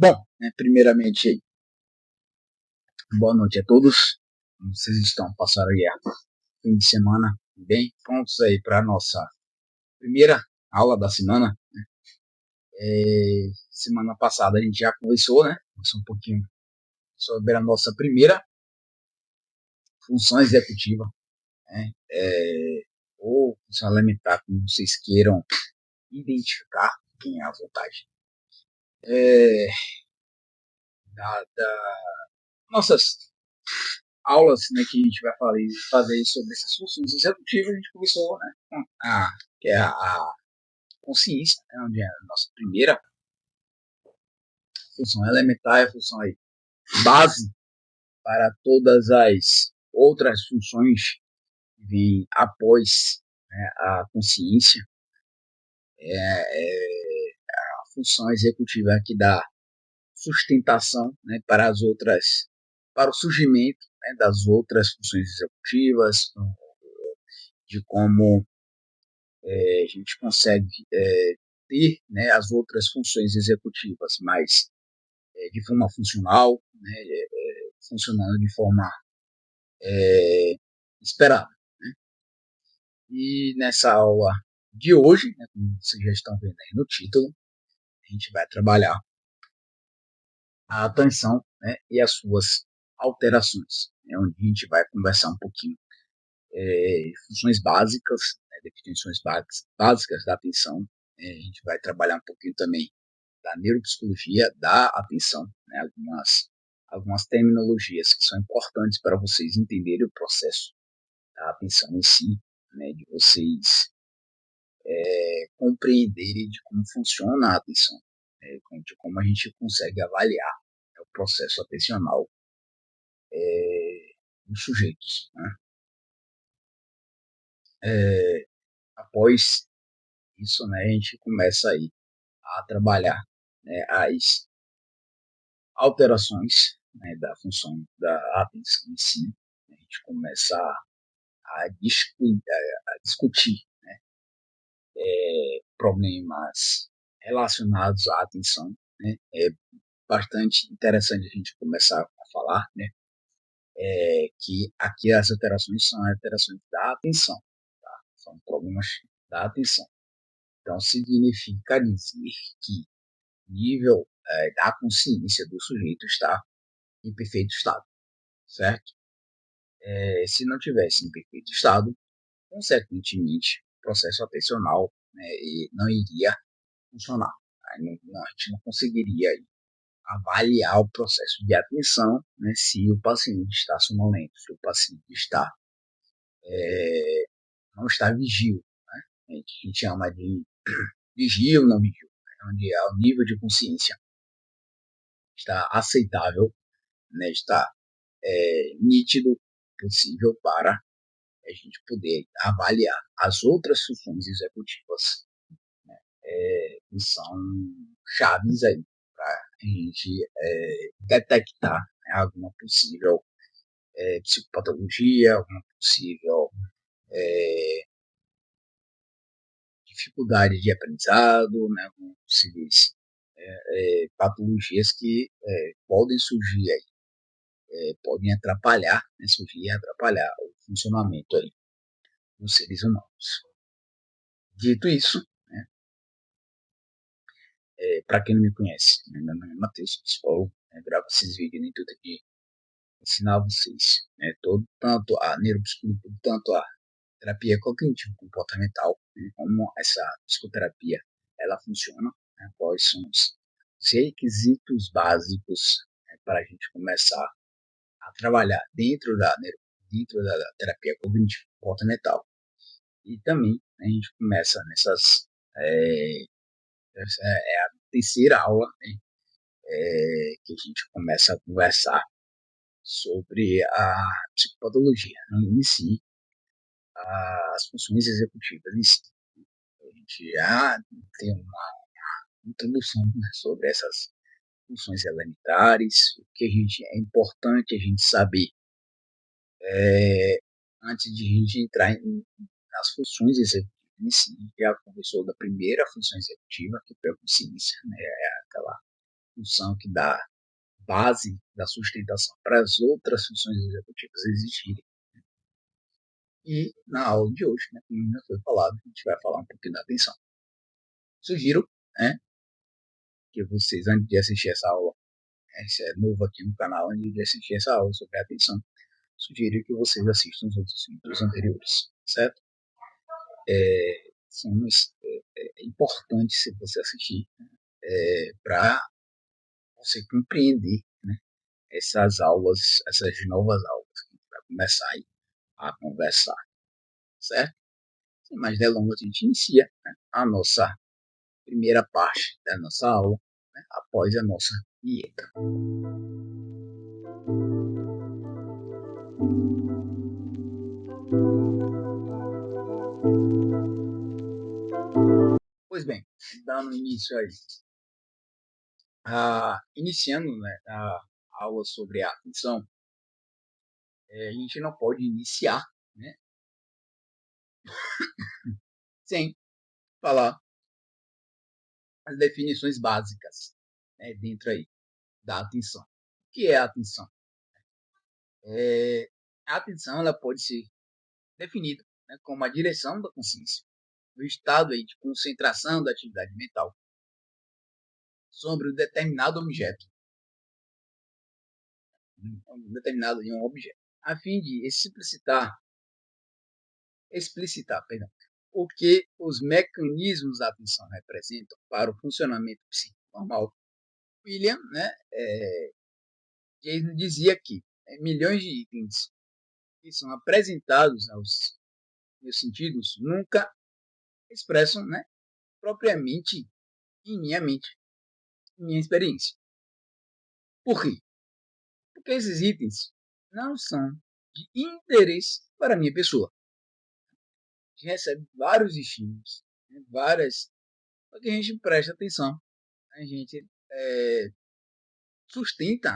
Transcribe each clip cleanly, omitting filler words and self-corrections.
Bom, primeiramente, boa noite a todos. Como vocês estão? Passaram aí a fim de semana bem prontos aí para a nossa primeira aula da semana. Semana passada a gente já conversou, Conversou um pouquinho sobre a nossa primeira função executiva, ou função elementar, como vocês queiram identificar, quem é à vontade. Da nossas aulas, que a gente vai fazer sobre essas funções executivas, a gente começou, que é a consciência, onde é a nossa primeira função elementar, a função aí, base para todas as outras funções que vêm após a consciência. A função executiva que dá sustentação para as outras, para o surgimento das outras funções executivas, de como a gente consegue ter as outras funções executivas, mas de forma funcional, funcionando de forma esperada. E nessa aula de hoje, como vocês já estão vendo aí no título, a gente vai trabalhar a atenção e as suas alterações, onde a gente vai conversar um pouquinho funções básicas, definições básicas da atenção. A gente vai trabalhar um pouquinho também da neuropsicologia da atenção, algumas terminologias que são importantes para vocês entenderem o processo da atenção em si, de vocês compreenderem de como funciona a atenção, de como a gente consegue avaliar o processo atencional dos sujeitos. Após isso, a gente começa aí a trabalhar as alterações da função da atenção em si. A gente começa a discutir problemas relacionados à atenção. É bastante interessante a gente começar a falar que aqui as alterações são alterações da atenção, tá? São problemas da atenção. Então, significa dizer que o nível da consciência do sujeito está em perfeito estado, certo? Se não tivesse em perfeito estado, consequentemente, o processo atencional não iria funcionar. A gente não conseguiria avaliar o processo de atenção se o paciente está sonolento, se o paciente não está vigível. A gente chama de vigível ou não vigível, onde o nível de consciência está aceitável, está nítido, possível para a gente poder avaliar as outras funções executivas que são chaves aí para a gente detectar alguma possível psicopatologia, alguma possível dificuldade de aprendizado, algumas possíveis patologias que podem surgir aí, podem atrapalhar, surgir e atrapalhar o funcionamento aí dos seres humanos. Dito isso, para quem não me conhece, meu nome é Matheus, psicólogo, gravo esses vídeos no intuito de ensinar vocês tanto a neuropsicologia, tanto a terapia cognitivo-comportamental, como essa psicoterapia ela funciona, quais são os requisitos básicos para a gente começar a trabalhar dentro da terapia cognitivo-comportamental. E também a gente começa essa é a terceira aula que a gente começa a conversar sobre a psicopatologia em si, as funções executivas em si. A gente já tem uma introdução sobre essas funções elementares, o que é importante a gente saber antes de a gente entrar nas funções executivas em si. Já conversou da primeira função executiva, que foi a consciência, aquela função que dá base da sustentação para as outras funções executivas existirem. E na aula de hoje, né, como já foi falado, a gente vai falar um pouquinho da atenção. Sugiro, né, que vocês, antes de assistir essa aula, se é novo aqui no canal, antes de assistir essa aula sobre a atenção, sugiro que vocês assistam os outros vídeos anteriores, certo? É importante se você assistir para você compreender, né, essas aulas, essas novas aulas que a gente vai começar aí a conversar, certo? Sem mais delongas, a gente inicia, né, a nossa primeira parte da nossa aula, né, após a nossa vinheta. Pois bem, dando início aí, iniciando, né, a aula sobre a atenção, a gente não pode iniciar, né, sem falar as definições básicas, né, dentro aí da atenção. O que é a atenção? A atenção ela pode ser definida, né, como a direção da consciência, o estado aí de concentração da atividade mental sobre um determinado objeto, a fim de explicitar, o que os mecanismos da atenção representam para o funcionamento psíquico normal. William, né, ele dizia que milhões de itens que são apresentados aos meus sentidos nunca expressam, né, propriamente em minha mente, em minha experiência. Por quê? Porque esses itens não são de interesse para a minha pessoa. A gente recebe vários estímulos, né, só que a gente presta atenção, a gente sustenta,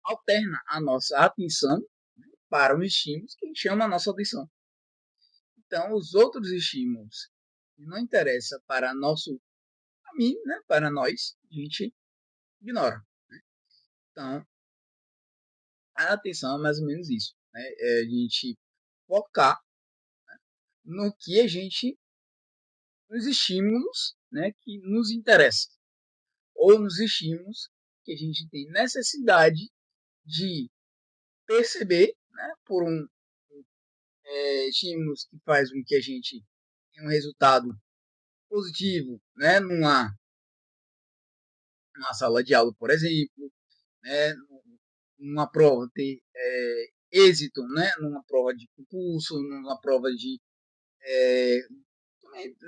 alterna a nossa atenção, né, para os estímulos que chamam a nossa atenção. Então, os outros estímulos que não interessam para mim, né, para nós, a gente ignora. Né? Então, a atenção é mais ou menos isso, né? É a gente focar, né, nos estímulos, né, que nos interessam, ou nos estímulos que a gente tem necessidade de perceber, né, por estímulos que faz com que a gente tenha um resultado positivo, né, numa sala de aula, por exemplo, né, numa prova ter êxito, né, numa prova de concurso, numa prova de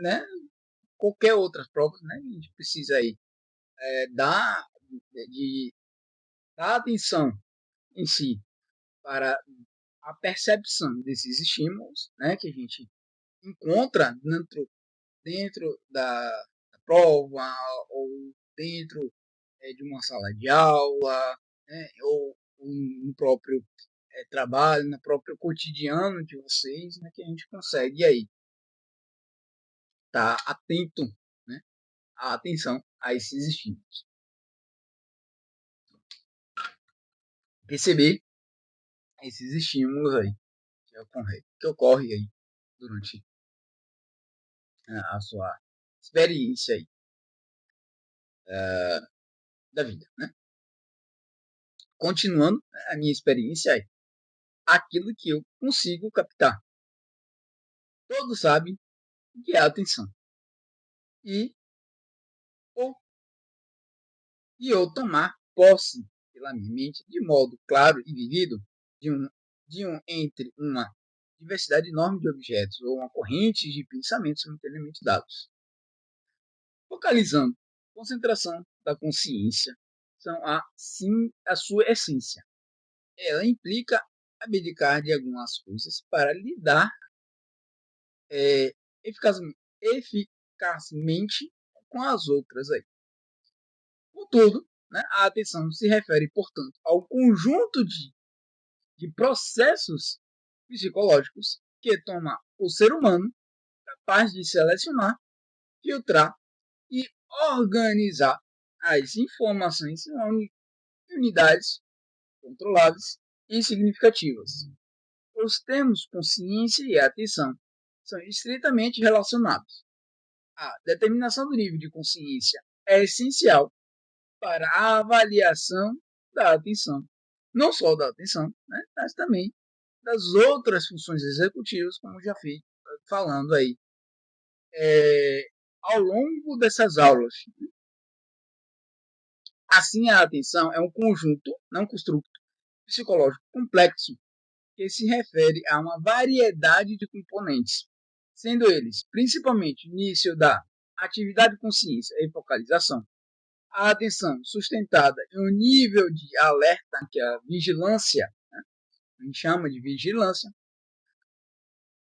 né, qualquer outra prova, né, a gente precisa aí dar atenção em si para a percepção desses estímulos, né, que a gente encontra dentro da prova ou dentro de uma sala de aula, né, ou no próprio trabalho, no próprio cotidiano de vocês, né, que a gente consegue aí estar atento, né, a atenção a esses estímulos. Perceber esses estímulos aí que ocorre aí durante a sua experiência aí, da vida, né? Continuando a minha experiência aí, aquilo que eu consigo captar. Todos sabem o que é a atenção. E eu tomar posse pela minha mente de modo claro e vivido entre uma diversidade enorme de objetos ou uma corrente de pensamentos simultaneamente dados. Focalizando, concentração da consciência são a sua essência. Ela implica abdicar de algumas coisas para lidar eficazmente com as outras aí. Contudo, né, a atenção se refere, portanto, ao conjunto de processos psicológicos que toma o ser humano capaz de selecionar, filtrar e organizar as informações são unidades controláveis e significativas. Os termos consciência e atenção são estritamente relacionados. A determinação do nível de consciência é essencial para a avaliação da atenção. Não só da atenção, né, mas também das outras funções executivas, como já fui falando aí ao longo dessas aulas. Assim, a atenção é um conjunto, não construto, psicológico complexo, que se refere a uma variedade de componentes, sendo eles, principalmente, início da atividade de consciência e focalização, a atenção sustentada em um nível de alerta, que é a vigilância, né? A gente chama de vigilância,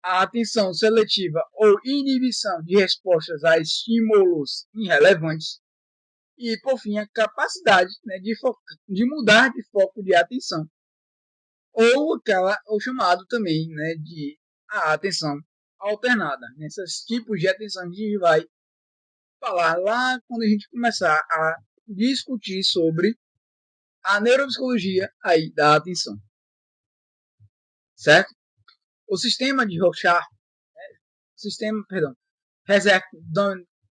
a atenção seletiva ou inibição de respostas a estímulos irrelevantes e, por fim, a capacidade, né, de mudar de foco de atenção, ou chamado também, né, de a atenção alternada. Nesses tipos de atenção a gente vai falar lá quando a gente começar a discutir sobre a neuropsicologia aí da atenção, certo? O sistema de Rorschach, Reserve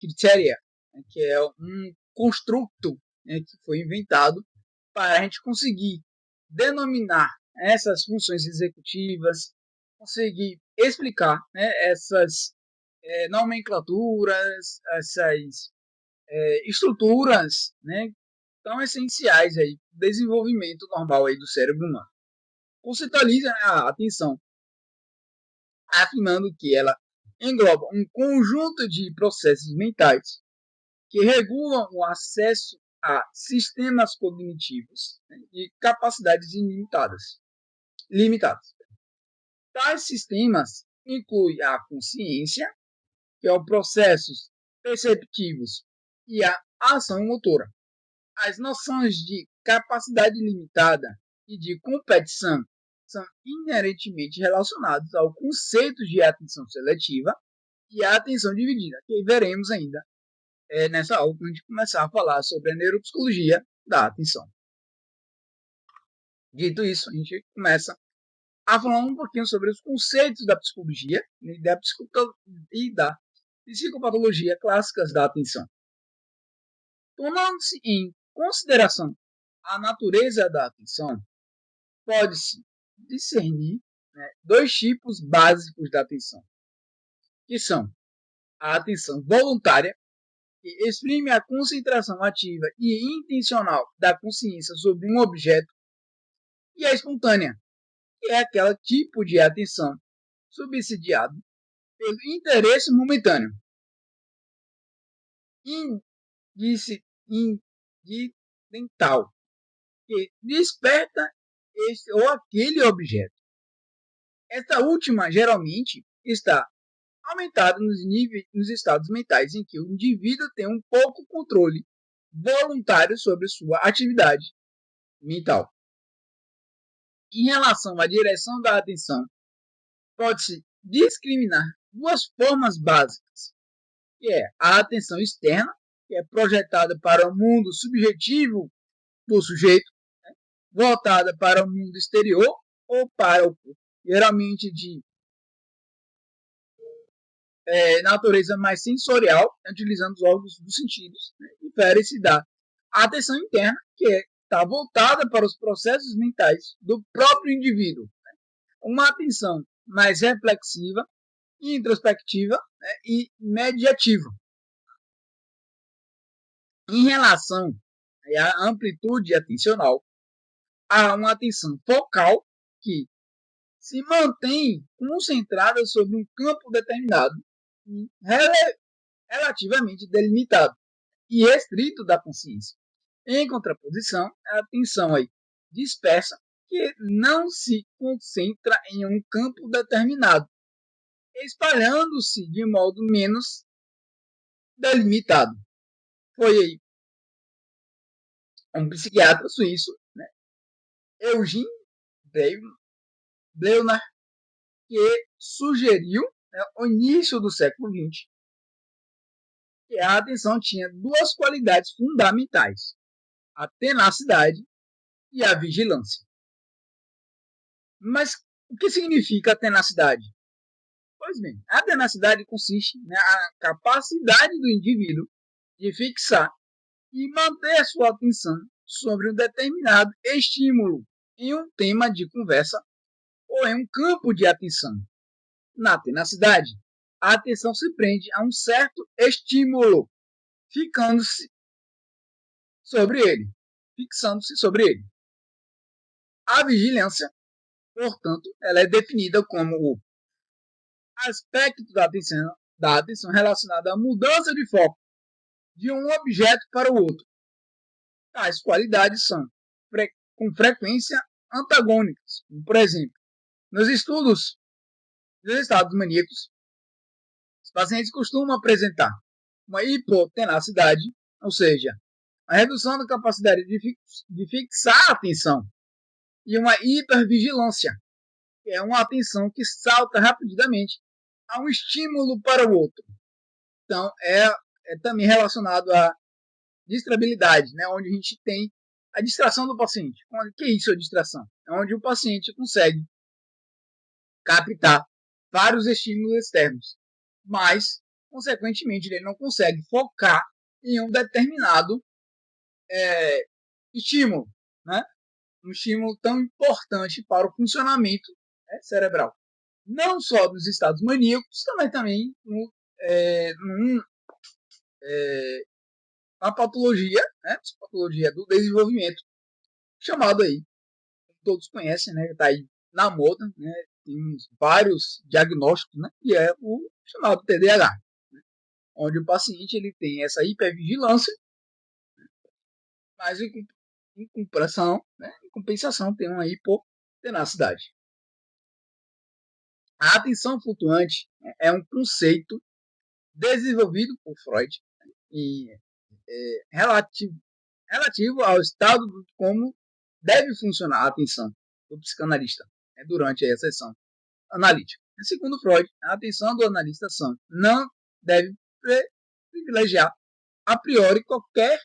Criteria, né, que é um construto, né, que foi inventado para a gente conseguir denominar essas funções executivas, conseguir explicar, né, essas nomenclaturas, essas estruturas, né, tão essenciais aí para o desenvolvimento normal aí do cérebro humano. Conceitualiza a atenção, afirmando que ela engloba um conjunto de processos mentais que regulam o acesso a sistemas cognitivos, né, de capacidades limitadas. Tais sistemas incluem a consciência, que é os processos perceptivos e a ação motora. As noções de capacidade limitada e de competição são inerentemente relacionadas ao conceito de atenção seletiva e a atenção dividida, que veremos ainda nessa aula, quando a gente começar a falar sobre a neuropsicologia da atenção. Dito isso, a gente começa a falar um pouquinho sobre os conceitos da psicologia e da psicopatologia clássicas da atenção. Tomando-se em consideração a natureza da atenção, pode-se discernir, né, dois tipos básicos da atenção, que são a atenção voluntária, que exprime a concentração ativa e intencional da consciência sobre um objeto, e a espontânea, que é aquele tipo de atenção subsidiado pelo interesse momentâneo, incidental, que desperta este ou aquele objeto. Esta última geralmente está aumentada nos estados mentais em que o indivíduo tem um pouco controle voluntário sobre sua atividade mental. Em relação à direção da atenção, pode-se discriminar duas formas básicas, que é a atenção externa, que é projetada para o mundo subjetivo do sujeito, né, voltada para o mundo exterior ou para o corpo, geralmente de natureza mais sensorial, utilizando os órgãos dos sentidos, né, difere-se da atenção interna, que está voltada para os processos mentais do próprio indivíduo. Né, uma atenção mais reflexiva, introspectiva, né, e mediativa. Em relação à amplitude atencional, há uma atenção focal que se mantém concentrada sobre um campo determinado, relativamente delimitado e restrito da consciência. Em contraposição, a atenção aí dispersa, que não se concentra em um campo determinado, espalhando-se de modo menos delimitado. Foi aí um psiquiatra suíço, né, Eugene Bleuner, que sugeriu, né, ao início do século XX, que a atenção tinha duas qualidades fundamentais: a tenacidade e a vigilância. Mas o que significa a tenacidade? Pois bem, a tenacidade consiste na capacidade do indivíduo de fixar e manter sua atenção sobre um determinado estímulo em um tema de conversa ou em um campo de atenção. Na tenacidade, a atenção se prende a um certo estímulo, fixando-se sobre ele. A vigilância, portanto, ela é definida como o aspecto da atenção relacionado à mudança de foco de um objeto para o outro. Tais qualidades são com frequência antagônicas. Por exemplo, nos estudos dos estados maníacos, os pacientes costumam apresentar uma hipotenacidade, ou seja, a redução da capacidade de fixar a atenção, e uma hipervigilância, que é uma atenção que salta rapidamente a um estímulo para o outro. Então, é também relacionado à distrabilidade, né, onde a gente tem a distração do paciente. O que é isso, a distração? É onde o paciente consegue captar vários estímulos externos, mas, consequentemente, ele não consegue focar em um determinado estímulo, né? Um estímulo tão importante para o funcionamento cerebral. Não só dos estados maníacos, também uma patologia, né? Patologia do desenvolvimento, chamado aí, como todos conhecem, né? Está aí na moda, né? Tem vários diagnósticos, né? Que é o chamado TDAH, né? Onde o paciente ele tem essa hipervigilância, mas em compensação tem uma hipotenacidade. A atenção flutuante é um conceito desenvolvido por Freud e relativo ao estado de como deve funcionar a atenção do psicanalista durante a sessão analítica. Segundo Freud, a atenção do analista não deve privilegiar a priori qualquer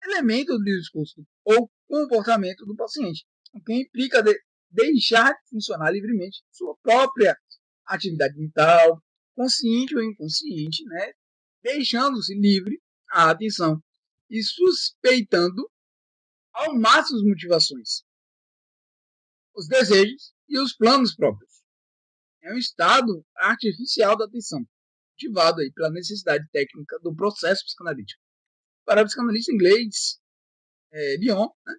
elemento do discurso ou comportamento do paciente, o que implica deixar de funcionar livremente sua própria atividade mental, consciente ou inconsciente, né? Deixando-se livre a atenção e suspeitando ao máximo as motivações, os desejos e os planos próprios. É um estado artificial da atenção, motivado aí pela necessidade técnica do processo psicanalítico. Para o psicanalista inglês Bion, né,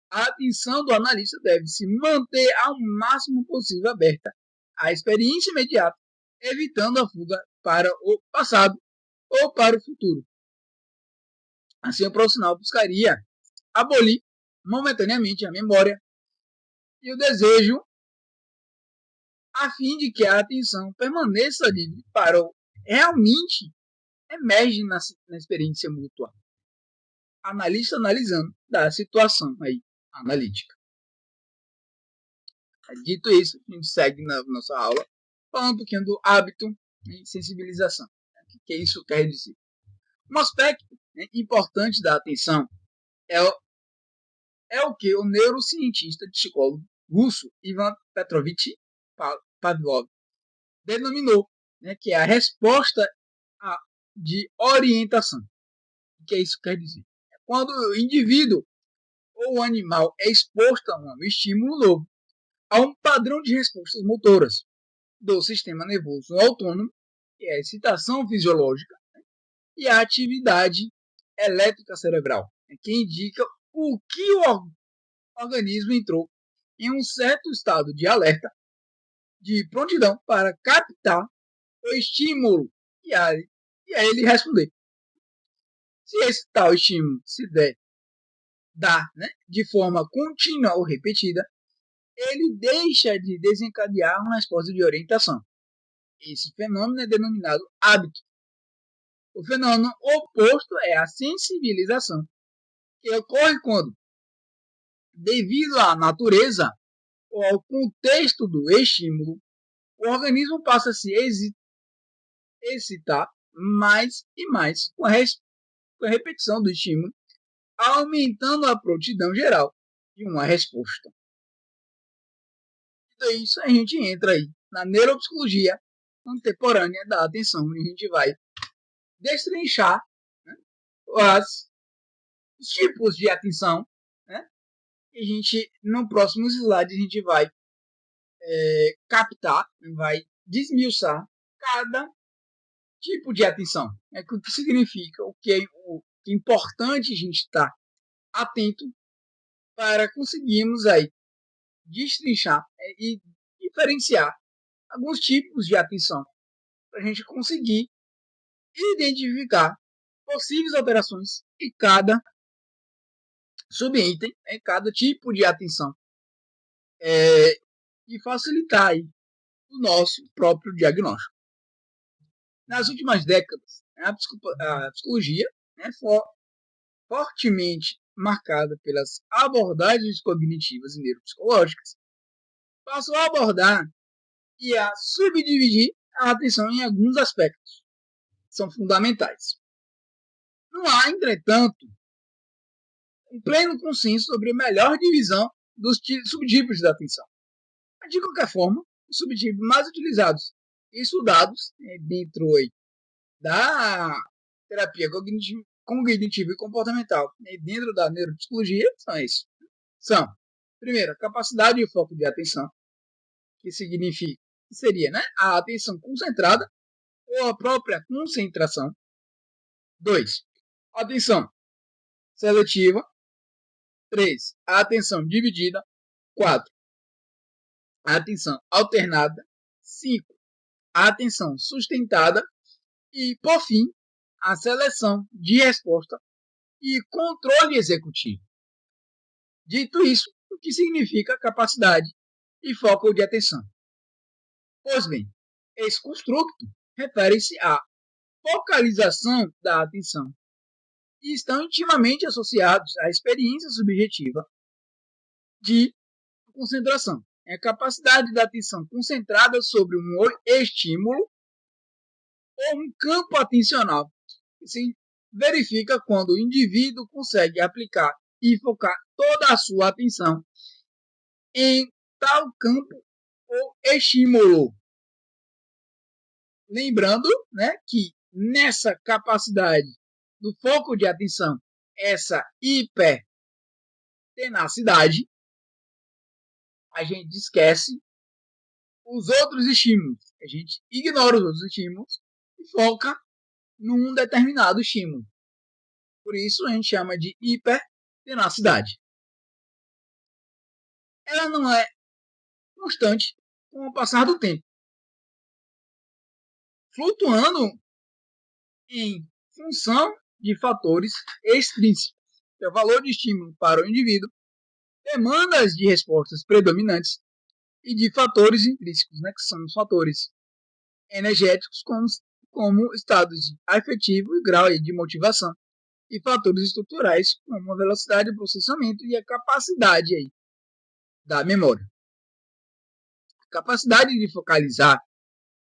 a atenção do analista deve se manter ao máximo possível aberta à experiência imediata, evitando a fuga para o passado ou para o futuro. Assim, o profissional buscaria abolir momentaneamente a memória e o desejo, a fim de que a atenção permaneça livre para o realmente emerge na experiência mútua. Analista analisando da situação aí analítica. Dito isso, a gente segue na nossa aula falando um pouquinho do hábito e sensibilização. O que isso quer dizer? Um aspecto importante da atenção é o que o neurocientista e psicólogo russo Ivan Petrovich Pavlov denominou, que é a resposta de orientação. O que isso quer dizer? Quando o indivíduo ou o animal é exposto a um estímulo novo, a um padrão de respostas motoras do sistema nervoso autônomo, que é a excitação fisiológica, e a atividade elétrica cerebral, que indica o que o organismo entrou em um certo estado de alerta, de prontidão para captar o estímulo e a ele responder. Se esse tal estímulo se dar de forma contínua ou repetida, ele deixa de desencadear uma resposta de orientação. Esse fenômeno é denominado hábito. O fenômeno oposto é a sensibilização, que ocorre quando, devido à natureza ou ao contexto do estímulo, o organismo passa a se excitar mais e mais com a repetição do estímulo, aumentando a prontidão geral de uma resposta. Então, isso a gente entra aí na neuropsicologia contemporânea da atenção, onde a gente vai destrinchar, né, os tipos de atenção, né? E a gente, no próximo slide, a gente vai captar, vai desmiuçar cada tipo de atenção. O que significa, o que é importante a gente estar atento para conseguirmos aí destrinchar e diferenciar alguns tipos de atenção, para a gente conseguir identificar possíveis alterações em cada subitem, em cada tipo de atenção, e facilitar aí o nosso próprio diagnóstico. Nas últimas décadas, a psicologia foi fortemente marcada pelas abordagens cognitivas e neuropsicológicas, passou a abordar e a subdividir a atenção em alguns aspectos que são fundamentais. Não há, entretanto, um pleno consenso sobre a melhor divisão dos subtipos da atenção. Mas, de qualquer forma, os subtipos mais utilizados e estudados dentro da terapia cognitiva e comportamental dentro da neuropsicologia são esses. São, primeiro, a capacidade e foco de atenção, que significa, que seria, né, a atenção concentrada ou a própria concentração. 2. Atenção seletiva. 3. A atenção dividida. 4. A atenção alternada. 5. A atenção sustentada. E, por fim, a seleção de resposta e controle executivo. Dito isso, o que significa capacidade e foco de atenção? Pois bem, esse construto refere-se à focalização da atenção e estão intimamente associados à experiência subjetiva de concentração. É a capacidade da atenção concentrada sobre um estímulo ou um campo atencional que se verifica quando o indivíduo consegue aplicar e focar toda a sua atenção em tal campo ou estímulo. Lembrando, né, que nessa capacidade do foco de atenção, essa hipertenacidade, a gente esquece os outros estímulos. A gente ignora os outros estímulos e foca num determinado estímulo. Por isso a gente chama de hipertenacidade. Ela não é constante com o passar do tempo, flutuando em função de fatores extrínsecos, que é o valor de estímulo para o indivíduo, demandas de respostas predominantes e de fatores intrínsecos, né, que são os fatores energéticos, como estados de afetivo e grau de motivação, e fatores estruturais, como a velocidade de processamento e a capacidade aí da memória. A capacidade de focalizar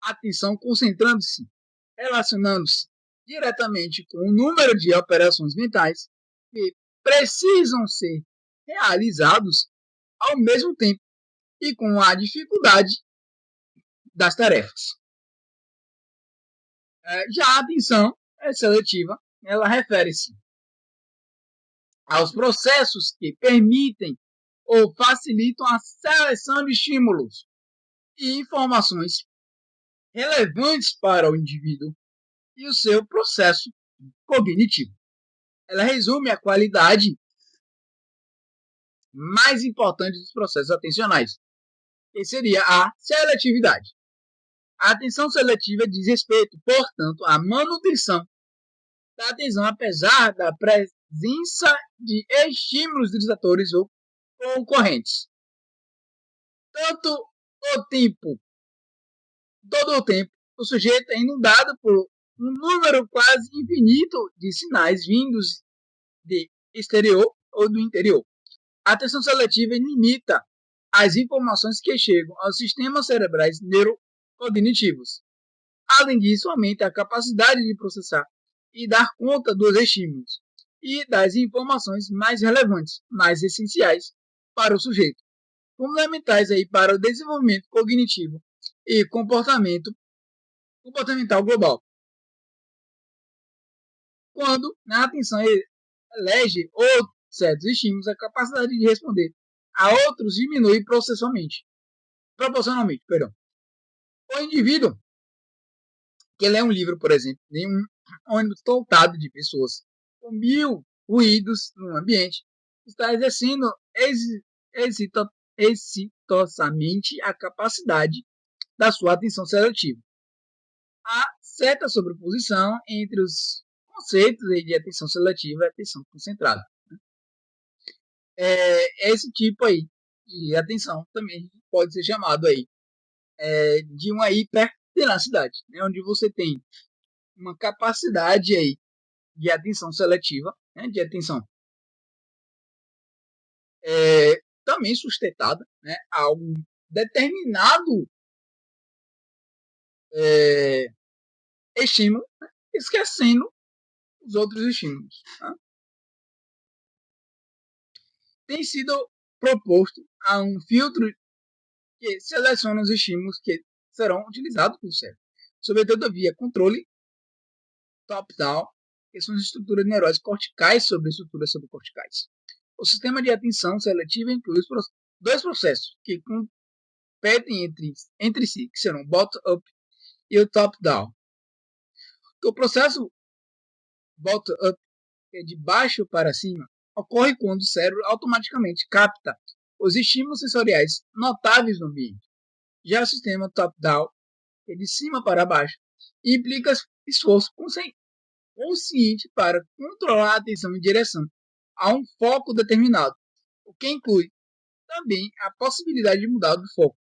a atenção concentrando-se, relacionando-se diretamente com o número de operações mentais que precisam ser realizados ao mesmo tempo e com a dificuldade das tarefas. Já a atenção seletiva, ela refere-se aos processos que permitem ou facilitam a seleção de estímulos e informações relevantes para o indivíduo e o seu processo cognitivo. Ela resume a qualidade mais importante dos processos atencionais, que seria a seletividade. A atenção seletiva diz respeito, portanto, à manutenção da atenção, apesar da presença de estímulos distratórios ou concorrentes. Todo o tempo, o sujeito é inundado por um número quase infinito de sinais vindos de exterior ou do interior. A atenção seletiva limita as informações que chegam aos sistemas cerebrais neurocognitivos, Além disso, aumenta a capacidade de processar e dar conta dos estímulos e das informações mais relevantes, mais essenciais para o sujeito, fundamentais aí para o desenvolvimento cognitivo e comportamental global. Quando a atenção elege outros certos estímulos, a capacidade de responder a outros diminui proporcionalmente. O indivíduo que lê um livro, por exemplo, em um ônibus lotado de pessoas, com 1000 ruídos no ambiente, está exercendo exitosamente a capacidade da sua atenção seletiva. Há certa sobreposição entre os conceitos de atenção seletiva e atenção concentrada. Esse tipo aí de atenção também pode ser chamado aí de uma hipertenacidade, né, onde você tem uma capacidade aí de atenção seletiva, né, de atenção também sustentada, né, a um determinado estímulo, né, esquecendo os outros estímulos. Né? Tem sido proposto a um filtro que seleciona os estímulos que serão utilizados pelo cérebro, sobretudo via controle top-down, que são as estruturas neurais corticais sobre estruturas subcorticais. O sistema de atenção seletiva inclui dois processos que competem entre si, que serão o bottom-up e o top-down. O processo bottom-up, que é de baixo para cima, ocorre quando o cérebro automaticamente capta os estímulos sensoriais notáveis no ambiente. Já o sistema top-down, que é de cima para baixo, implica esforço consciente para controlar a atenção em direção a um foco determinado, o que inclui também a possibilidade de mudar do foco,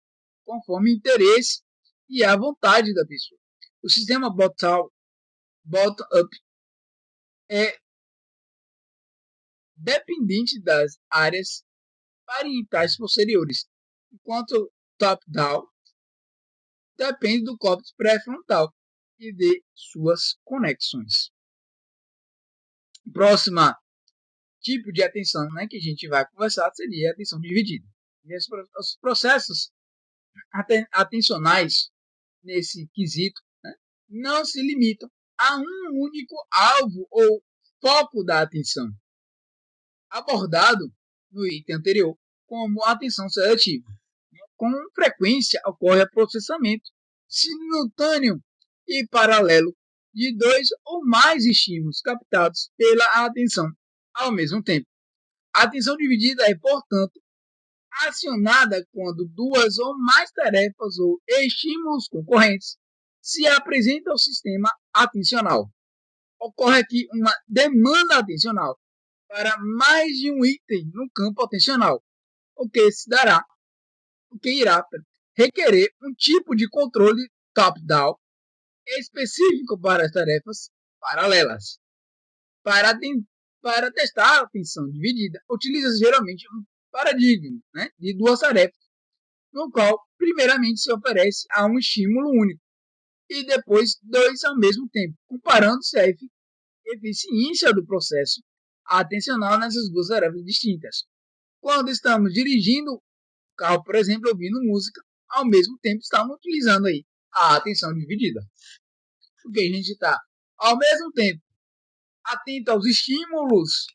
conforme o interesse e a vontade da pessoa. O sistema bottom-up é dependente das áreas parietais posteriores, enquanto top-down depende do córtex pré-frontal e de suas conexões. Próxima tipo de atenção, né, que a gente vai conversar seria a atenção dividida. E os processos atencionais nesse quesito, né, não se limitam a um único alvo ou foco da atenção, abordado no item anterior como atenção seletiva. Com frequência ocorre o processamento simultâneo e paralelo de dois ou mais estímulos captados pela atenção ao mesmo tempo. A atenção dividida é, portanto, acionada quando duas ou mais tarefas ou estímulos concorrentes se apresentam ao sistema atencional. Ocorre aqui uma demanda atencional para mais de um item no campo atencional, o que irá requerer um tipo de controle top-down específico para as tarefas paralelas. Para testar a atenção dividida, utiliza-se geralmente um paradigma, né, de duas tarefas, no qual primeiramente se oferece a um estímulo único e depois dois ao mesmo tempo, comparando-se a eficiência do processo atencional nessas duas tarefas distintas. Quando estamos dirigindo o carro, por exemplo, ouvindo música, ao mesmo tempo estamos utilizando aí a atenção dividida. Porque a gente está, ao mesmo tempo, atento aos estímulos,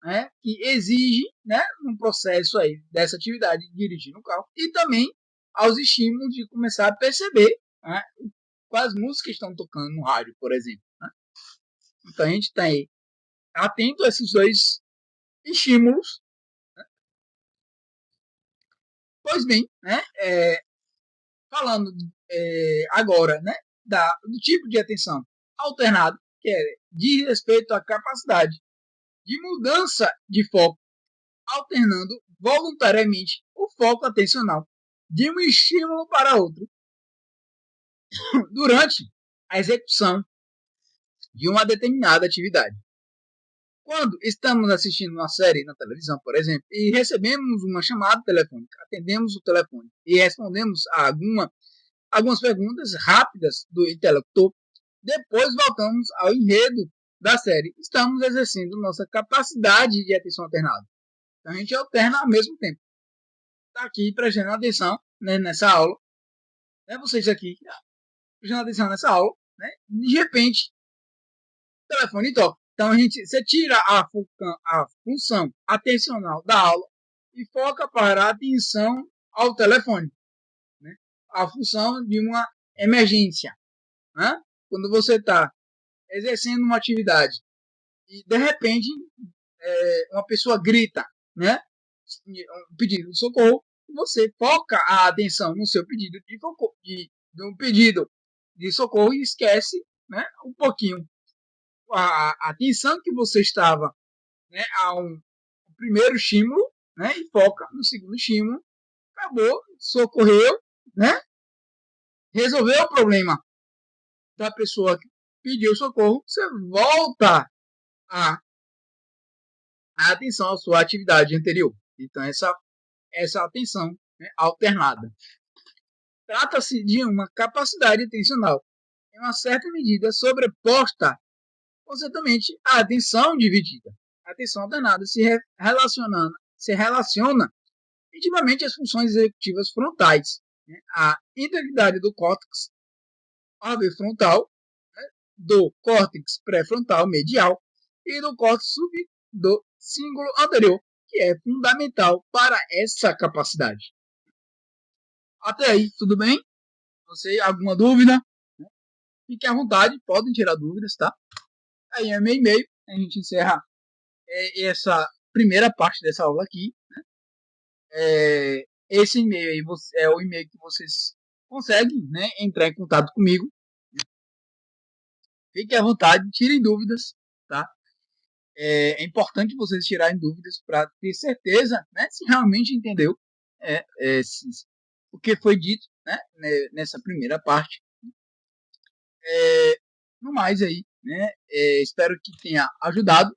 né, que exigem, né, um processo aí dessa atividade de dirigir no carro, e também aos estímulos de começar a perceber, né, quais músicas estão tocando no rádio, por exemplo. Né? Então a gente está aí atento a esses dois estímulos. Né? Pois bem, né, falando agora, né, do tipo de atenção alternado, que diz respeito à capacidade de mudança de foco, alternando voluntariamente o foco atencional de um estímulo para outro durante a execução de uma determinada atividade. Quando estamos assistindo uma série na televisão, por exemplo, e recebemos uma chamada telefônica, atendemos o telefone e respondemos a alguma algumas perguntas rápidas do interlocutor. Depois voltamos ao enredo da série. Estamos exercendo nossa capacidade de atenção alternada. Então a gente alterna ao mesmo tempo. Está aqui prestando atenção, né, nessa aula. Né, vocês aqui prestando atenção nessa aula. Né, de repente, o telefone toca. Então você tira a função atencional da aula e foca para a atenção ao telefone. Né, a função de uma emergência. Né? Quando você está exercendo uma atividade e de repente uma pessoa grita, né, um pedido de socorro, você foca a atenção no seu pedido no pedido de socorro e esquece, né, um pouquinho a atenção que você estava, né, primeiro estímulo, né, e foca no segundo estímulo. Acabou, socorreu, né, resolveu o problema da pessoa que pediu socorro, você volta a atenção à sua atividade anterior. Então, essa atenção, né, alternada. Trata-se de uma capacidade atencional, em uma certa medida sobreposta conceitualmente à atenção dividida. A atenção alternada se relaciona intimamente às funções executivas frontais, né, à integridade do córtex orbifrontal, né, do córtex pré-frontal medial e do córtex do cíngulo anterior, que é fundamental para essa capacidade. Até aí, tudo bem? Você, alguma dúvida? Fique à vontade, podem tirar dúvidas, tá? Aí é meu e-mail, a gente encerra essa primeira parte dessa aula aqui. Né? Esse e-mail aí é o e-mail que vocês conseguem, né, entrar em contato comigo. Fique à vontade, tirem dúvidas, tá? É importante vocês tirarem dúvidas para ter certeza, né, se realmente entendeu o que foi dito, né, nessa primeira parte. No mais aí, né, espero que tenha ajudado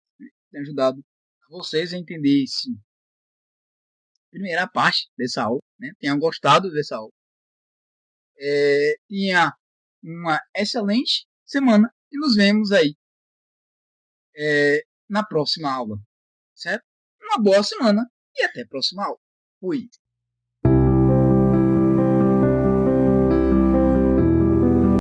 vocês a entender essa primeira parte dessa aula, né, tenham gostado dessa aula. Tenha uma excelente semana e nos vemos aí na próxima aula, certo? Uma boa semana e até a próxima aula. Fui!